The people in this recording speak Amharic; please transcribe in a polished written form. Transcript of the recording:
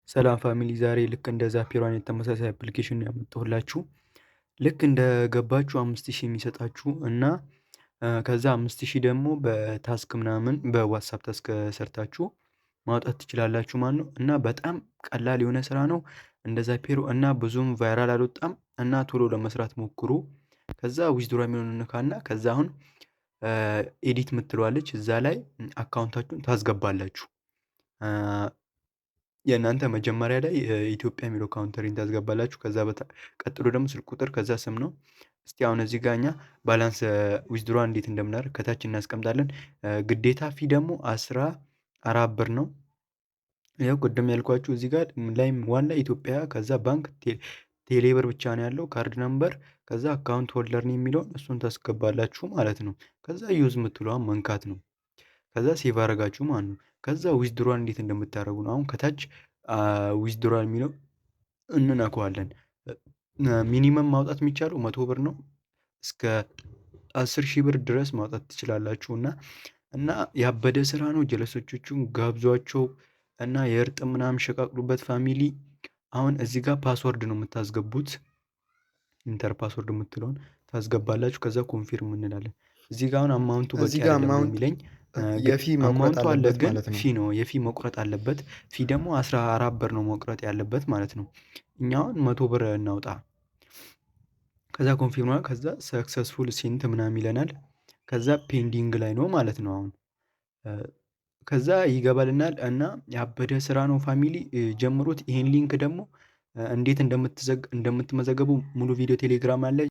ሰላም ፋሚሊ ዛሬ ልክ እንደ ዛፒሮ አይነት ተመሳሳይ አፕሊኬሽን ያመጣሁላችሁ። ልክ እንደገባችሁ 5000 የሚሰጣችሁ እና ከዛ 5000 ደግሞ በታስክ ምናምን በዋትሳፕ ታስክ ሰርታችሁ ማውጣት ትችላላችሁ ማለት ነው። እና በጣም ቀላል የሆነ ስራ ነው። እንደ ዛፒሮ እና ብዙም ቫይራል አልወጣም እና ቶሎ ለመስራት ሞክሩ። ከዛ ዊዝድሮ የሚሆን እንካና ከዛ አሁን ኤዲት ምትለዋለች እዛ ላይ አካውንታችሁን ታስገባላችሁ። የእናንተ መጀመሪያ ላይ ኢትዮጵያ የሚለው ካውንተሪን ታስገባላችሁ። ከዛ ቀጥሎ ደግሞ ስልክ ቁጥር ከዛ ስም ነው። እስቲ አሁን እዚህ ጋር እኛ ባላንስ ዊዝድሮ እንዴት እንደምናደርግ ከታች እናስቀምጣለን። ግዴታ ፊ ደግሞ 14 ብር ነው። ያው ቅድም ያልኳችሁ እዚህ ጋር ላይም ዋና ኢትዮጵያ ከዛ ባንክ ቴሌብር ብቻ ነው ያለው። ካርድ ነምበር ከዛ አካውንት ሆልደር ነው የሚለውን እሱን ታስገባላችሁ ማለት ነው። ከዛ ዩዝ የምትለዋን መንካት ነው። ከዛ ሴቭ አረጋችሁ ማለት ነው። ከዛ ዊዝድሮዋል እንዴት እንደምታደርጉ ነው። አሁን ከታች ዊዝድሮዋል የሚለው እንነካዋለን። ሚኒመም ማውጣት የሚቻለው 100 ብር ነው። እስከ 10,000 ብር ድረስ ማውጣት ትችላላችሁ። እና ያበደ ስራ ነው። ጀለሶቹን ጋብዟቸው እና የእርጥ ምናምን ሸቃቅሉበት ፋሚሊ። አሁን እዚህ ጋር ፓስወርድ ነው የምታስገቡት። ኢንተር ፓስወርድ የምትለውን ታስገባላችሁ። ከዛ ኮንፊርም እንላለን። እዚህ ጋር አሁን አማውንቱ በቂ አይደለም ነው የሚለኝ። የፊ መቁረጥ አማውንቱ አለ አለበት ግን ማለት ነው። ፊ ነው የፊ መቁረጥ አለበት። ፊ ደግሞ 14 ብር ነው መቁረጥ ያለበት ማለት ነው። እኛ አሁን 100 ብር እናውጣ። ከዛ ኮንፊርም ከዛ ሰክሰስፉል ሴንት ምናምን ይለናል። ከዛ ፔንዲንግ ላይ ነው ማለት ነው። አሁን ከዛ ይገባልናል እና ያበደ ስራ ነው ፋሚሊ ጀምሩት። ይሄን ሊንክ ደግሞ እንዴት እንደምትመዘገቡ ሙሉ ቪዲዮ ቴሌግራም አለ።